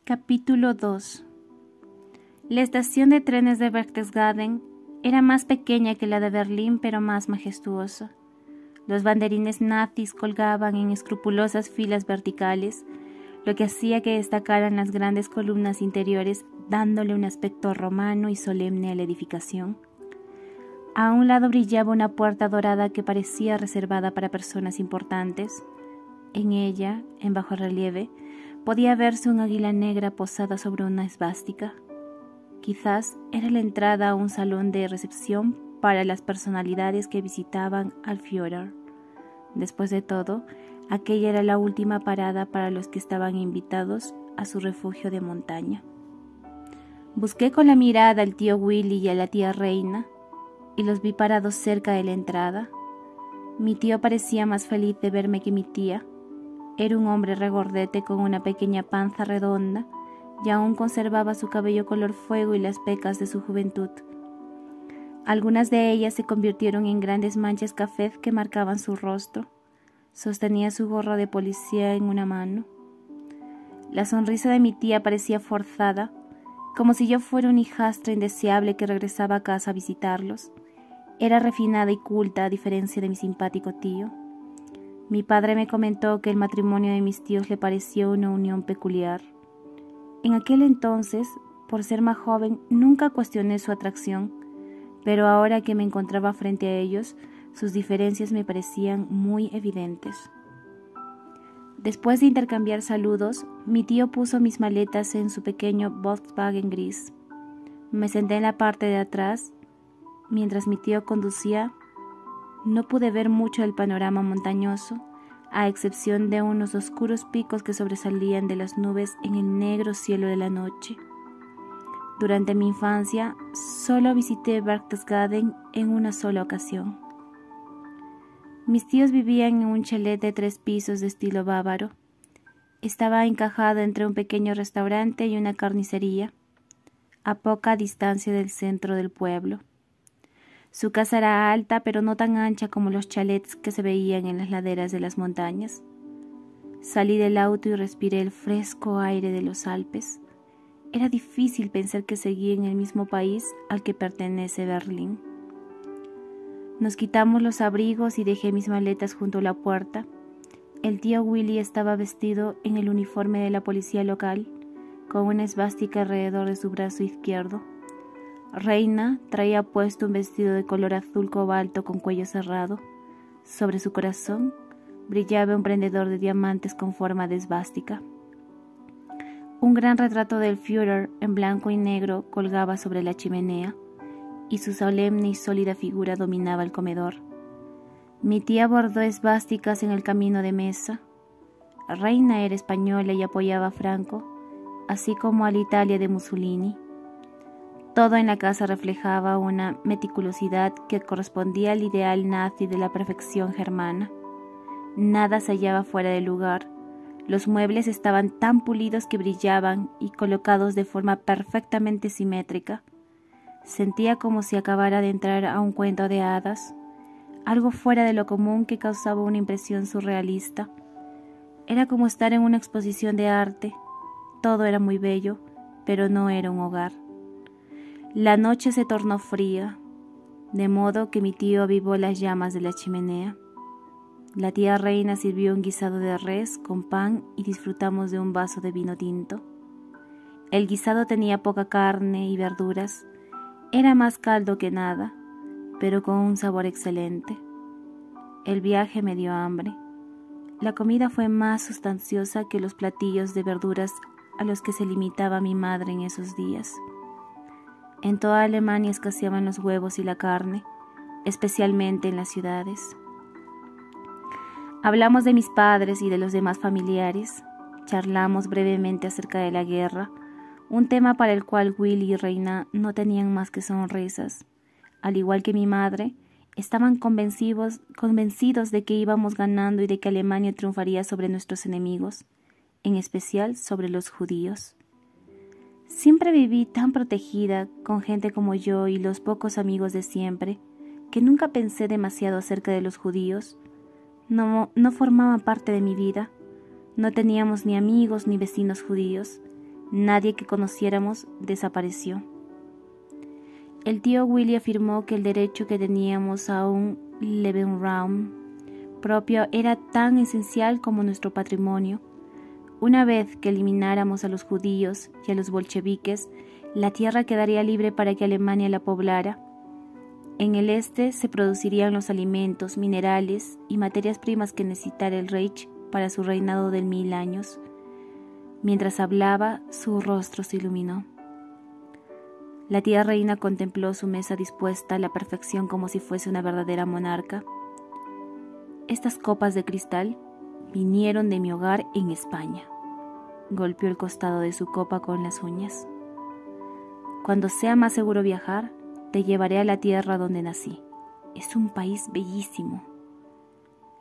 Capítulo 2. La estación de trenes de Berchtesgaden era más pequeña que la de Berlín, pero más majestuosa. Los banderines nazis colgaban en escrupulosas filas verticales, lo que hacía que destacaran las grandes columnas interiores, dándole un aspecto romano y solemne a la edificación. A un lado brillaba una puerta dorada que parecía reservada para personas importantes. En ella, en bajo relieve, podía verse un águila negra posada sobre una esvástica. Quizás era la entrada a un salón de recepción para las personalidades que visitaban al Führer. Después de todo, aquella era la última parada para los que estaban invitados a su refugio de montaña. Busqué con la mirada al tío Willy y a la tía Reina, y los vi parados cerca de la entrada. Mi tío parecía más feliz de verme que mi tía. Era un hombre regordete con una pequeña panza redonda y aún conservaba su cabello color fuego y las pecas de su juventud. Algunas de ellas se convirtieron en grandes manchas café que marcaban su rostro. Sostenía su gorro de policía en una mano. La sonrisa de mi tía parecía forzada, como si yo fuera un hijastra indeseable que regresaba a casa a visitarlos. Era refinada y culta, a diferencia de mi simpático tío. Mi padre me comentó que el matrimonio de mis tíos le pareció una unión peculiar. En aquel entonces, por ser más joven, nunca cuestioné su atracción, pero ahora que me encontraba frente a ellos, sus diferencias me parecían muy evidentes. Después de intercambiar saludos, mi tío puso mis maletas en su pequeño Volkswagen gris. Me senté en la parte de atrás. Mientras mi tío conducía, no pude ver mucho del panorama montañoso, a excepción de unos oscuros picos que sobresalían de las nubes en el negro cielo de la noche. Durante mi infancia, solo visité Berchtesgaden en una sola ocasión. Mis tíos vivían en un chalet de 3 pisos de estilo bávaro. Estaba encajado entre un pequeño restaurante y una carnicería, a poca distancia del centro del pueblo. Su casa era alta, pero no tan ancha como los chalets que se veían en las laderas de las montañas. Salí del auto y respiré el fresco aire de los Alpes. Era difícil pensar que seguía en el mismo país al que pertenece Berlín. Nos quitamos los abrigos y dejé mis maletas junto a la puerta. El tío Willy estaba vestido en el uniforme de la policía local, con una esvástica alrededor de su brazo izquierdo. Reina traía puesto un vestido de color azul cobalto con cuello cerrado. Sobre su corazón brillaba un prendedor de diamantes con forma de esvástica. Un gran retrato del Führer en blanco y negro colgaba sobre la chimenea, y su solemne y sólida figura dominaba el comedor. Mi tía bordó esvásticas en el camino de mesa. Reina era española y apoyaba a Franco, así como a la Italia de Mussolini. Todo en la casa reflejaba una meticulosidad que correspondía al ideal nazi de la perfección germana. Nada se hallaba fuera de lugar. Los muebles estaban tan pulidos que brillaban y colocados de forma perfectamente simétrica. Sentía como si acabara de entrar a un cuento de hadas, algo fuera de lo común que causaba una impresión surrealista. Era como estar en una exposición de arte. Todo era muy bello, pero no era un hogar. La noche se tornó fría, de modo que mi tío avivó las llamas de la chimenea. La tía Reina sirvió un guisado de res con pan y disfrutamos de un vaso de vino tinto. El guisado tenía poca carne y verduras. Era más caldo que nada, pero con un sabor excelente. El viaje me dio hambre. La comida fue más sustanciosa que los platillos de verduras a los que se limitaba mi madre en esos días. En toda Alemania escaseaban los huevos y la carne, especialmente en las ciudades. Hablamos de mis padres y de los demás familiares. Charlamos brevemente acerca de la guerra, un tema para el cual Willy y Reina no tenían más que sonrisas. Al igual que mi madre, estaban convencidos de que íbamos ganando y de que Alemania triunfaría sobre nuestros enemigos, en especial sobre los judíos. Siempre viví tan protegida, con gente como yo y los pocos amigos de siempre, que nunca pensé demasiado acerca de los judíos. No formaban parte de mi vida. No teníamos ni amigos ni vecinos judíos. Nadie que conociéramos desapareció. El tío Willy afirmó que el derecho que teníamos a un Lebensraum propio era tan esencial como nuestro patrimonio. Una vez que elimináramos a los judíos y a los bolcheviques, la tierra quedaría libre para que Alemania la poblara. En el este se producirían los alimentos, minerales y materias primas que necesitara el Reich para su reinado de 1000 años. Mientras hablaba, su rostro se iluminó. La tía reina contempló su mesa dispuesta a la perfección como si fuese una verdadera monarca. Estas copas de cristal vinieron de mi hogar en España. Golpeó el costado de su copa con las uñas. Cuando sea más seguro viajar, te llevaré a la tierra donde nací. Es un país bellísimo.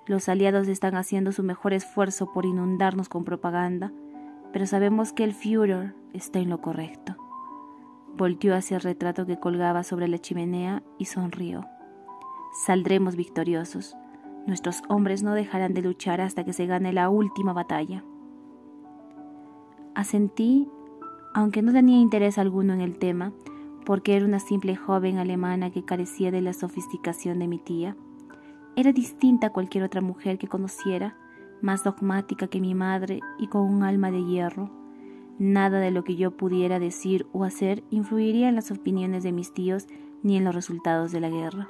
Los aliados están haciendo su mejor esfuerzo por inundarnos con propaganda, pero sabemos que el Führer está en lo correcto. Volteó hacia el retrato que colgaba sobre la chimenea y sonrió. Saldremos victoriosos. Nuestros hombres no dejarán de luchar hasta que se gane la última batalla. Asentí, aunque no tenía interés alguno en el tema, porque era una simple joven alemana que carecía de la sofisticación de mi tía. Era distinta a cualquier otra mujer que conociera, más dogmática que mi madre y con un alma de hierro. Nada de lo que yo pudiera decir o hacer influiría en las opiniones de mis tíos ni en los resultados de la guerra.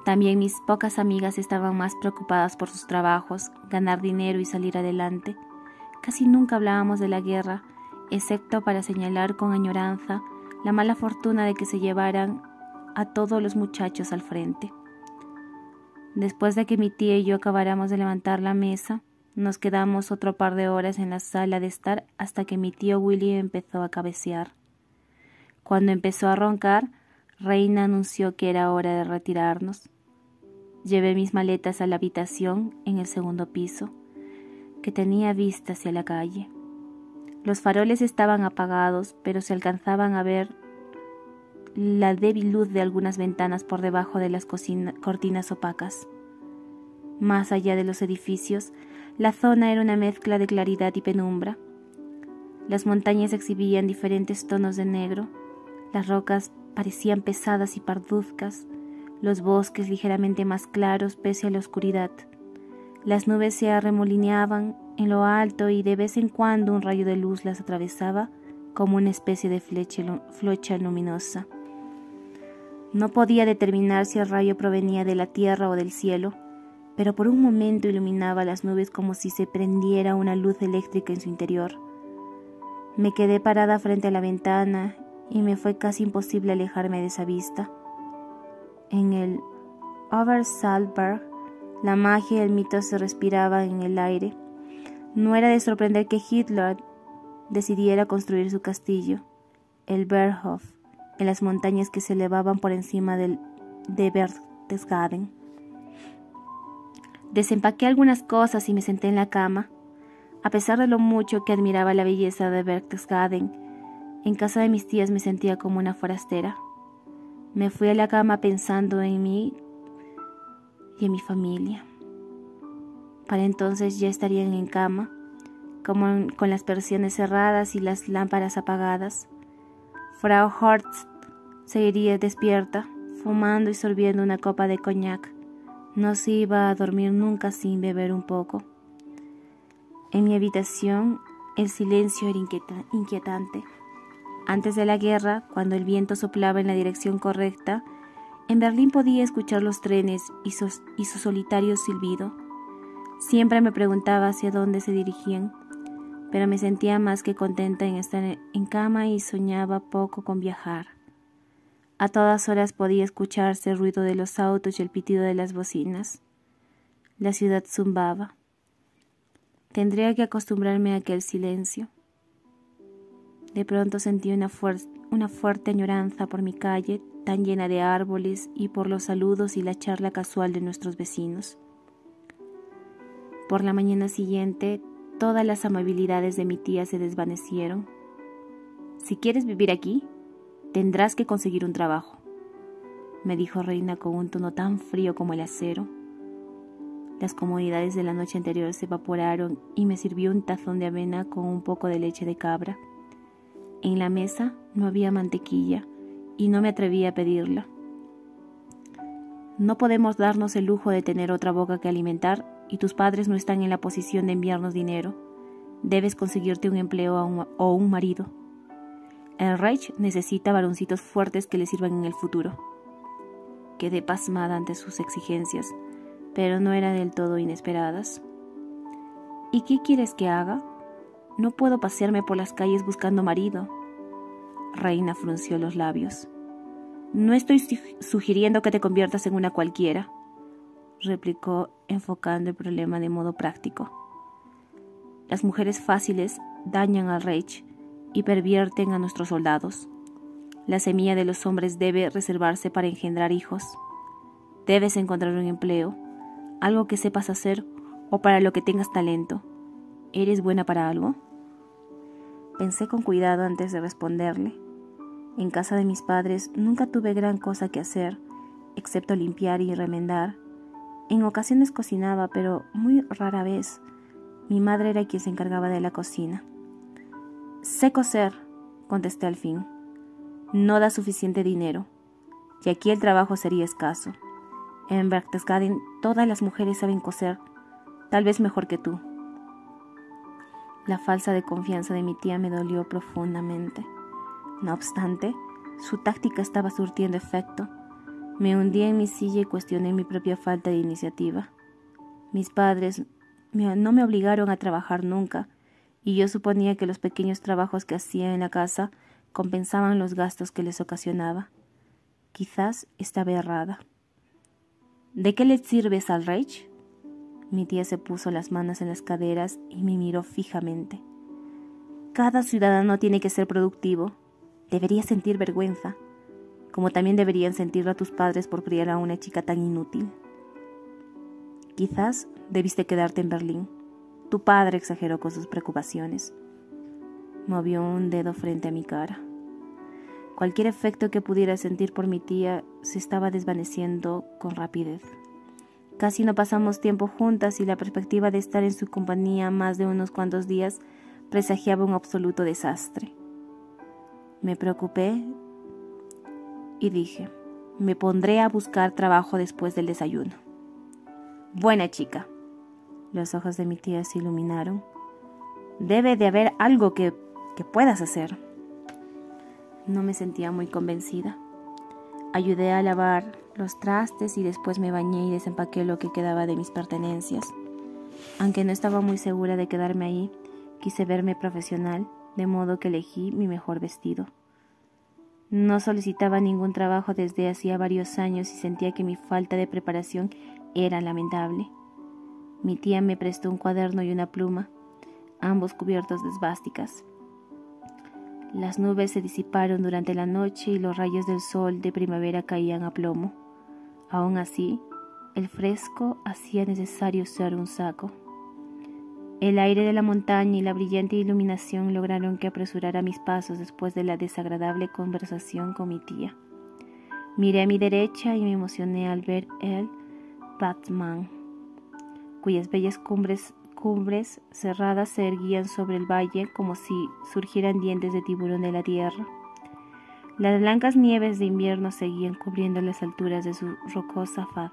También mis pocas amigas estaban más preocupadas por sus trabajos, ganar dinero y salir adelante. Casi nunca hablábamos de la guerra, excepto para señalar con añoranza la mala fortuna de que se llevaran a todos los muchachos al frente. Después de que mi tía y yo acabáramos de levantar la mesa, nos quedamos otro par de horas en la sala de estar hasta que mi tío Willy empezó a cabecear. Cuando empezó a roncar, Reina anunció que era hora de retirarnos. Llevé mis maletas a la habitación en el segundo piso, que tenía vista hacia la calle. Los faroles estaban apagados, pero se alcanzaban a ver la débil luz de algunas ventanas por debajo de las cortinas opacas. Más allá de los edificios, la zona era una mezcla de claridad y penumbra. Las montañas exhibían diferentes tonos de negro, las rocas parecían pesadas y parduzcas, los bosques ligeramente más claros pese a la oscuridad. Las nubes se arremolineaban en lo alto y de vez en cuando un rayo de luz las atravesaba como una especie de flecha luminosa. No podía determinar si el rayo provenía de la tierra o del cielo, pero por un momento iluminaba las nubes como si se prendiera una luz eléctrica en su interior. Me quedé parada frente a la ventana y me fue casi imposible alejarme de esa vista. En el Obersalzberg, la magia y el mito se respiraban en el aire. No era de sorprender que Hitler decidiera construir su castillo, el Berghof, en las montañas que se elevaban por encima de Berchtesgaden. Desempaqué algunas cosas y me senté en la cama. A pesar de lo mucho que admiraba la belleza de Berchtesgaden, en casa de mis tías me sentía como una forastera. Me fui a la cama pensando en mí y en mi familia. Para entonces ya estarían en cama, con las persianas cerradas y las lámparas apagadas. Frau Horst seguiría despierta, fumando y sorbiendo una copa de coñac. No se iba a dormir nunca sin beber un poco. En mi habitación el silencio era inquietante. Antes de la guerra, cuando el viento soplaba en la dirección correcta, en Berlín podía escuchar los trenes y su solitario silbido. Siempre me preguntaba hacia dónde se dirigían, pero me sentía más que contenta en estar en cama y soñaba poco con viajar. A todas horas podía escucharse el ruido de los autos y el pitido de las bocinas. La ciudad zumbaba. Tendría que acostumbrarme a aquel silencio. De pronto sentí una fuerte añoranza por mi calle, tan llena de árboles, y por los saludos y la charla casual de nuestros vecinos. Por la mañana siguiente, todas las amabilidades de mi tía se desvanecieron. «Si quieres vivir aquí, tendrás que conseguir un trabajo», me dijo Reina con un tono tan frío como el acero. Las comodidades de la noche anterior se evaporaron y me sirvió un tazón de avena con un poco de leche de cabra. En la mesa no había mantequilla y no me atreví a pedirla. No podemos darnos el lujo de tener otra boca que alimentar y tus padres no están en la posición de enviarnos dinero. Debes conseguirte un empleo o un marido. El Reich necesita varoncitos fuertes que le sirvan en el futuro. Quedé pasmada ante sus exigencias, pero no eran del todo inesperadas. ¿Y qué quieres que haga? No puedo pasearme por las calles buscando marido. Reina frunció los labios. No estoy sugiriendo que te conviertas en una cualquiera, replicó enfocando el problema de modo práctico. Las mujeres fáciles dañan al Reich y pervierten a nuestros soldados. La semilla de los hombres debe reservarse para engendrar hijos. Debes encontrar un empleo, algo que sepas hacer o para lo que tengas talento. ¿Eres buena para algo? Pensé con cuidado antes de responderle. En casa de mis padres nunca tuve gran cosa que hacer, excepto limpiar y remendar. En ocasiones cocinaba, pero muy rara vez. Mi madre era quien se encargaba de la cocina. Sé coser, contesté al fin. No da suficiente dinero, y aquí el trabajo sería escaso. En Berchtesgaden todas las mujeres saben coser, tal vez mejor que tú. La falsa de confianza de mi tía me dolió profundamente. No obstante, su táctica estaba surtiendo efecto. Me hundí en mi silla y cuestioné mi propia falta de iniciativa. Mis padres no me obligaron a trabajar nunca, y yo suponía que los pequeños trabajos que hacía en la casa compensaban los gastos que les ocasionaba. Quizás estaba errada. ¿De qué le sirves al Reich? Mi tía se puso las manos en las caderas y me miró fijamente. Cada ciudadano tiene que ser productivo. Deberías sentir vergüenza, como también deberían sentirlo tus padres por criar a una chica tan inútil. Quizás debiste quedarte en Berlín. Tu padre exageró con sus preocupaciones. Movió un dedo frente a mi cara. Cualquier efecto que pudiera sentir por mi tía se estaba desvaneciendo con rapidez. Casi no pasamos tiempo juntas y la perspectiva de estar en su compañía más de unos cuantos días presagiaba un absoluto desastre. Me preocupé y dije, me pondré a buscar trabajo después del desayuno. Buena chica. Los ojos de mi tía se iluminaron. Debe de haber algo que puedas hacer. No me sentía muy convencida. Ayudé a lavar los trastes y después me bañé y desempaqué lo que quedaba de mis pertenencias. Aunque no estaba muy segura de quedarme ahí, quise verme profesional, de modo que elegí mi mejor vestido. No solicitaba ningún trabajo desde hacía varios años y sentía que mi falta de preparación era lamentable. Mi tía me prestó un cuaderno y una pluma, ambos cubiertos de esvásticas. Las nubes se disiparon durante la noche y los rayos del sol de primavera caían a plomo. Aún así, el fresco hacía necesario usar un saco. El aire de la montaña y la brillante iluminación lograron que apresurara mis pasos después de la desagradable conversación con mi tía. Miré a mi derecha y me emocioné al ver el Batman, cuyas bellas cumbres cerradas se erguían sobre el valle como si surgieran dientes de tiburón de la tierra. Las blancas nieves de invierno seguían cubriendo las alturas de su rocosa faz.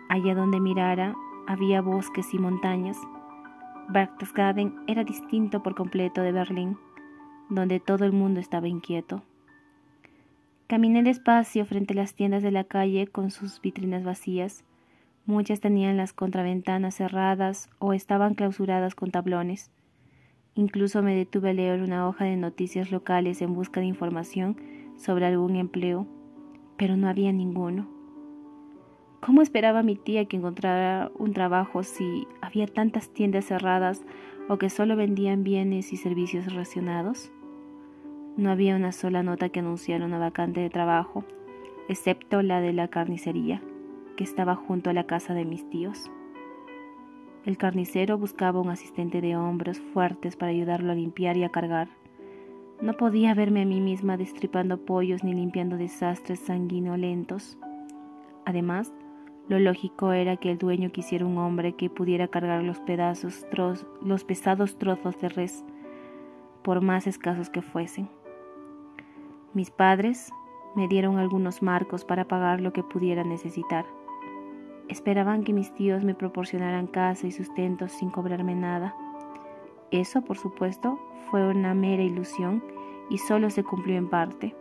Allá donde mirara había bosques y montañas. Berchtesgaden era distinto por completo de Berlín, donde todo el mundo estaba inquieto. Caminé despacio frente a las tiendas de la calle con sus vitrinas vacías. Muchas tenían las contraventanas cerradas o estaban clausuradas con tablones. Incluso me detuve a leer una hoja de noticias locales en busca de información sobre algún empleo, pero no había ninguno. ¿Cómo esperaba mi tía que encontrara un trabajo si había tantas tiendas cerradas o que solo vendían bienes y servicios racionados? No había una sola nota que anunciara una vacante de trabajo, excepto la de la carnicería, que estaba junto a la casa de mis tíos. El carnicero buscaba un asistente de hombros fuertes para ayudarlo a limpiar y a cargar. No podía verme a mí misma destripando pollos ni limpiando desastres sanguinolentos. Además, Lo lógico era que el dueño quisiera un hombre que pudiera cargar los pesados trozos de res, por más escasos que fuesen. Mis padres me dieron algunos marcos para pagar lo que pudiera necesitar. Esperaban que mis tíos me proporcionaran casa y sustento sin cobrarme nada. Eso, por supuesto, fue una mera ilusión y solo se cumplió en parte.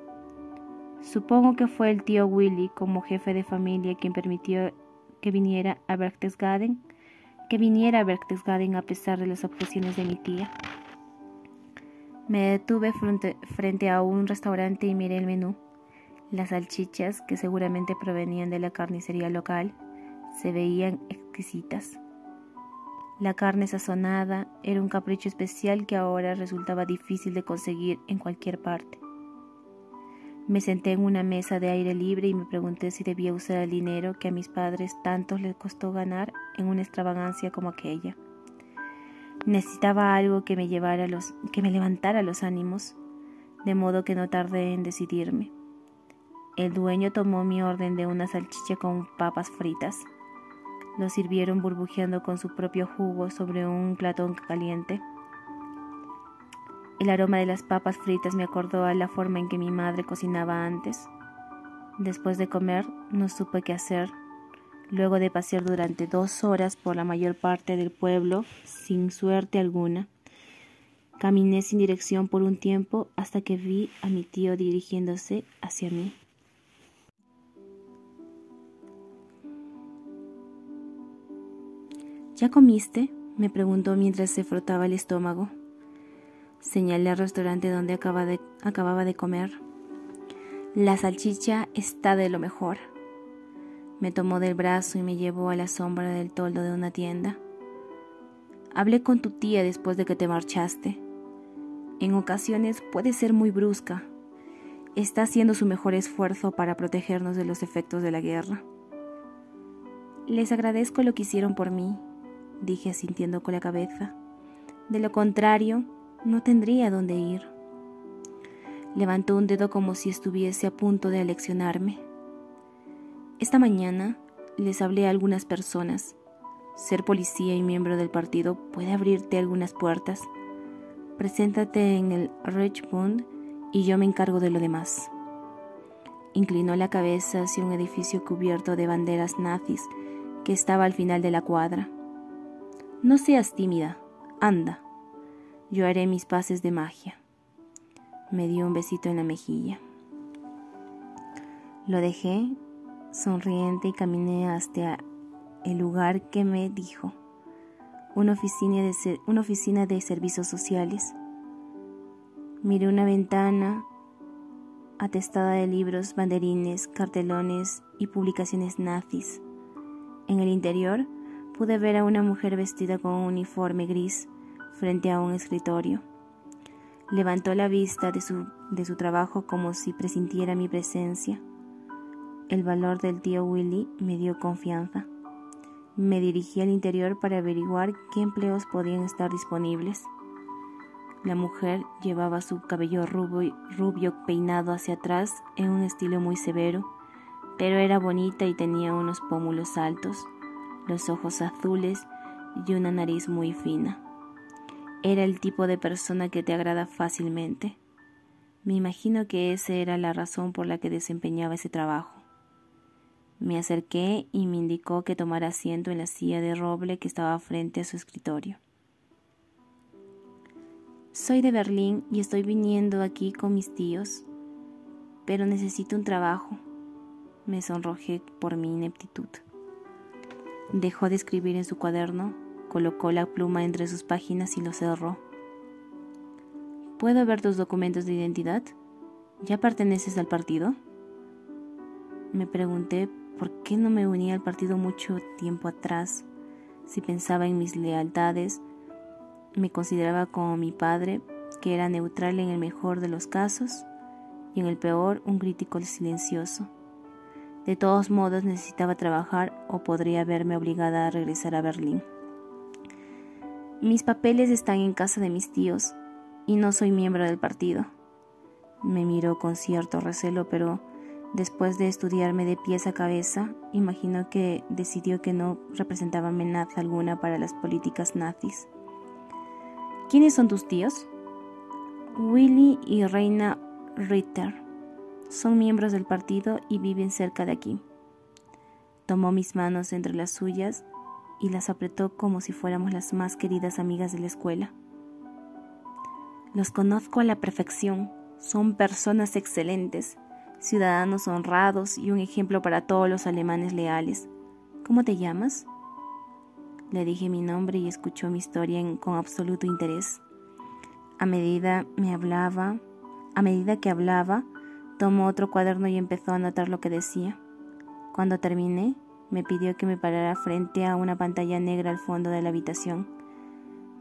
Supongo que fue el tío Willy, como jefe de familia, quien permitió que viniera a Berchtesgaden a pesar de las objeciones de mi tía. Me detuve frente a un restaurante y miré el menú. Las salchichas, que seguramente provenían de la carnicería local, se veían exquisitas. La carne sazonada era un capricho especial que ahora resultaba difícil de conseguir en cualquier parte. Me senté en una mesa de aire libre y me pregunté si debía usar el dinero que a mis padres tanto les costó ganar en una extravagancia como aquella. Necesitaba algo que me levantara los ánimos, de modo que no tardé en decidirme. El dueño tomó mi orden de una salchicha con papas fritas. Lo sirvieron burbujeando con su propio jugo sobre un platón caliente. El aroma de las papas fritas me acordó a la forma en que mi madre cocinaba antes. Después de comer, no supe qué hacer. Luego de pasear durante 2 horas por la mayor parte del pueblo, sin suerte alguna, caminé sin dirección por un tiempo hasta que vi a mi tío dirigiéndose hacia mí. ¿Ya comiste?, me preguntó mientras se frotaba el estómago. Señalé al restaurante donde acababa de comer. La salchicha está de lo mejor. Me tomó del brazo y me llevó a la sombra del toldo de una tienda. Hablé con tu tía después de que te marchaste. En ocasiones puede ser muy brusca. Está haciendo su mejor esfuerzo para protegernos de los efectos de la guerra. Les agradezco lo que hicieron por mí, dije asintiendo con la cabeza. De lo contrario, no tendría dónde ir. Levantó un dedo como si estuviese a punto de aleccionarme. Esta mañana les hablé a algunas personas. Ser policía y miembro del partido puede abrirte algunas puertas. Preséntate en el Reichsbund y yo me encargo de lo demás. Inclinó la cabeza hacia un edificio cubierto de banderas nazis que estaba al final de la cuadra. No seas tímida, anda. Yo haré mis pases de magia. Me dio un besito en la mejilla. Lo dejé sonriente y caminé hasta el lugar que me dijo, una oficina de servicios sociales. Miré una ventana atestada de libros, banderines, cartelones y publicaciones nazis. En el interior pude ver a una mujer vestida con un uniforme gris frente a un escritorio. Levantó la vista de su trabajo como si presintiera mi presencia. El valor del tío Willy me dio confianza. Me dirigí al interior para averiguar qué empleos podían estar disponibles. La mujer llevaba su cabello rubio peinado hacia atrás en un estilo muy severo, pero era bonita y tenía unos pómulos altos, los ojos azules y una nariz muy fina. Era el tipo de persona que te agrada fácilmente. Me imagino que esa era la razón por la que desempeñaba ese trabajo. Me acerqué y me indicó que tomara asiento en la silla de roble que estaba frente a su escritorio. Soy de Berlín y estoy viniendo aquí con mis tíos, pero necesito un trabajo. Me sonrojé por mi ineptitud. Dejó de escribir en su cuaderno, colocó la pluma entre sus páginas y lo cerró. ¿Puedo ver tus documentos de identidad? ¿Ya perteneces al partido? Me pregunté por qué no me unía al partido mucho tiempo atrás. Si pensaba en mis lealtades, me consideraba como mi padre, que era neutral en el mejor de los casos y en el peor un crítico silencioso. De todos modos necesitaba trabajar o podría verme obligada a regresar a Berlín. Mis papeles están en casa de mis tíos y no soy miembro del partido. Me miró con cierto recelo, pero Después de estudiarme de pies a cabeza, imagino que decidió que no representaba amenaza alguna para las políticas nazis. ¿Quiénes son tus tíos? Willy y Reina Ritter. Son miembros del partido y viven cerca de aquí. Tomó mis manos entre las suyas y las apretó como si fuéramos las más queridas amigas de la escuela. Los conozco a la perfección. Son personas excelentes, ciudadanos honrados y un ejemplo para todos los alemanes leales. ¿Cómo te llamas? Le dije mi nombre y escuchó mi historia con absoluto interés. A medida que hablaba, tomó otro cuaderno y empezó a anotar lo que decía. Cuando terminé, me pidió que me parara frente a una pantalla negra al fondo de la habitación.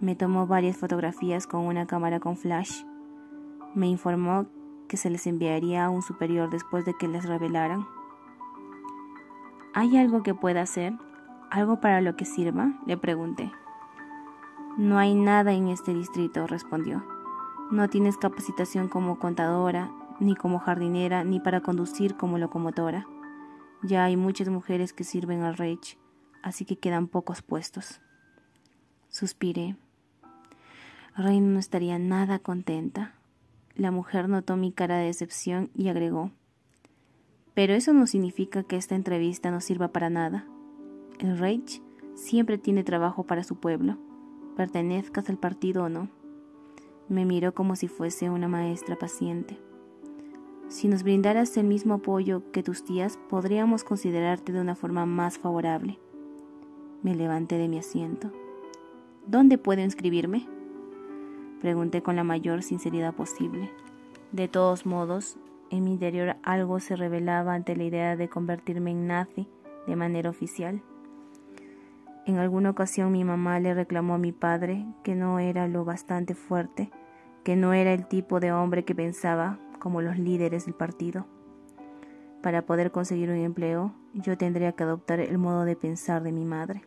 Me tomó varias fotografías con una cámara con flash. Me informó que se les enviaría a un superior después de que les revelaran. ¿Hay algo que pueda hacer? ¿Algo para lo que sirva?, le pregunté. No hay nada en este distrito, respondió. No tienes capacitación como contadora, ni como jardinera, ni para conducir como locomotora. Ya hay muchas mujeres que sirven al Reich, así que quedan pocos puestos. Suspiré. Reina no estaría nada contenta. La mujer notó mi cara de decepción y agregó: pero eso no significa que esta entrevista no sirva para nada. El Reich siempre tiene trabajo para su pueblo, pertenezcas al partido o no. Me miró como si fuese una maestra paciente. Si nos brindaras el mismo apoyo que tus tías, podríamos considerarte de una forma más favorable. Me levanté de mi asiento. ¿Dónde puedo inscribirme?, pregunté con la mayor sinceridad posible. De todos modos, en mi interior algo se rebelaba ante la idea de convertirme en nazi de manera oficial. En alguna ocasión mi mamá le reclamó a mi padre que no era lo bastante fuerte, que no era el tipo de hombre que pensaba como los líderes del partido. Para poder conseguir un empleo, yo tendría que adoptar el modo de pensar de mi madre.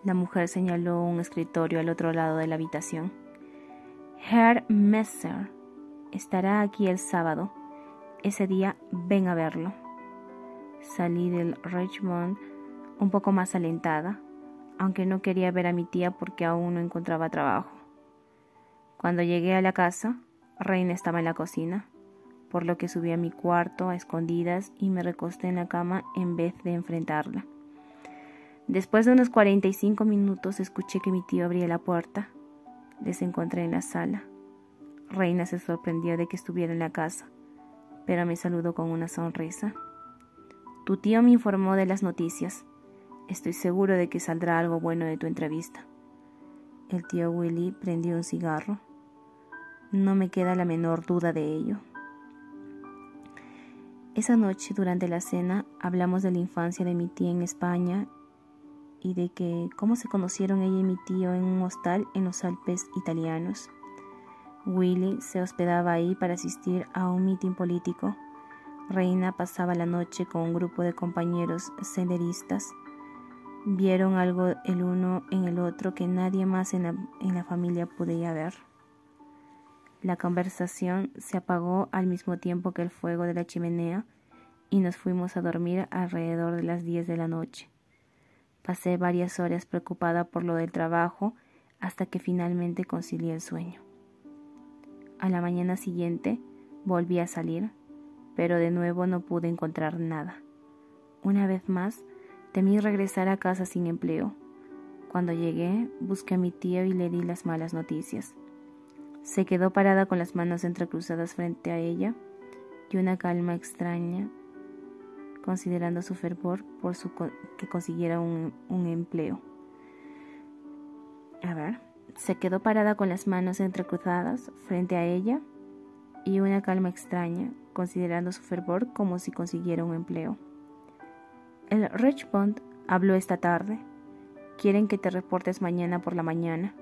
La mujer señaló un escritorio al otro lado de la habitación. Herr Messer estará aquí el sábado. Ese día ven a verlo. Salí del Richmond un poco más alentada, aunque no quería ver a mi tía porque aún no encontraba trabajo. Cuando llegué a la casa, Reina estaba en la cocina, por lo que subí a mi cuarto a escondidas y me recosté en la cama en vez de enfrentarla. Después de unos 45 minutos escuché que mi tío abría la puerta. Les encontré en la sala. Reina se sorprendió de que estuviera en la casa, pero me saludó con una sonrisa. Tu tío me informó de las noticias. Estoy seguro de que saldrá algo bueno de tu entrevista. El tío Willy prendió un cigarro. No me queda la menor duda de ello. Esa noche, durante la cena, hablamos de la infancia de mi tía en España y de cómo se conocieron ella y mi tío en un hostal en los Alpes italianos. Willy se hospedaba ahí para asistir a un mitin político. Reina pasaba la noche con un grupo de compañeros senderistas. Vieron algo el uno en el otro que nadie más en la familia podía ver. La conversación se apagó al mismo tiempo que el fuego de la chimenea y nos fuimos a dormir alrededor de las 10 de la noche. Pasé varias horas preocupada por lo del trabajo hasta que finalmente concilié el sueño. A la mañana siguiente volví a salir, pero de nuevo no pude encontrar nada. Una vez más, temí regresar a casa sin empleo. Cuando llegué, busqué a mi tío y le di las malas noticias. Se quedó parada con las manos entrecruzadas frente a ella y una calma extraña, considerando su fervor por que consiguiera un empleo. Se quedó parada con las manos entrecruzadas frente a ella y una calma extraña, considerando su fervor como si consiguiera un empleo. El Richmond habló esta tarde. Quieren que te reportes mañana por la mañana.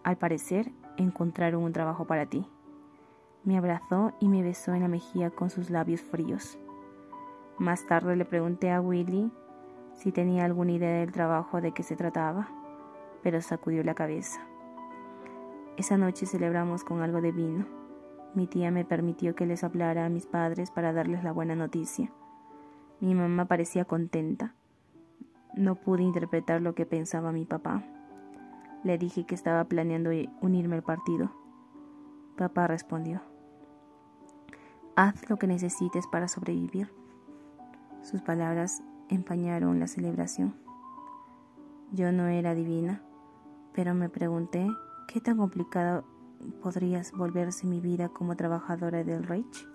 Al parecer, encontraron un trabajo para ti. Me abrazó y me besó en la mejilla con sus labios fríos. Más tarde le pregunté a Willy si tenía alguna idea del trabajo de que se trataba, pero sacudió la cabeza. Esa noche celebramos con algo de vino. Mi tía me permitió que les hablara a mis padres para darles la buena noticia. Mi mamá parecía contenta. No pude interpretar lo que pensaba mi papá. Le dije que estaba planeando unirme al partido. Papá respondió: «Haz lo que necesites para sobrevivir». Sus palabras empañaron la celebración. Yo no era divina, pero me pregunté qué tan complicado podría volverse mi vida como trabajadora del Reich.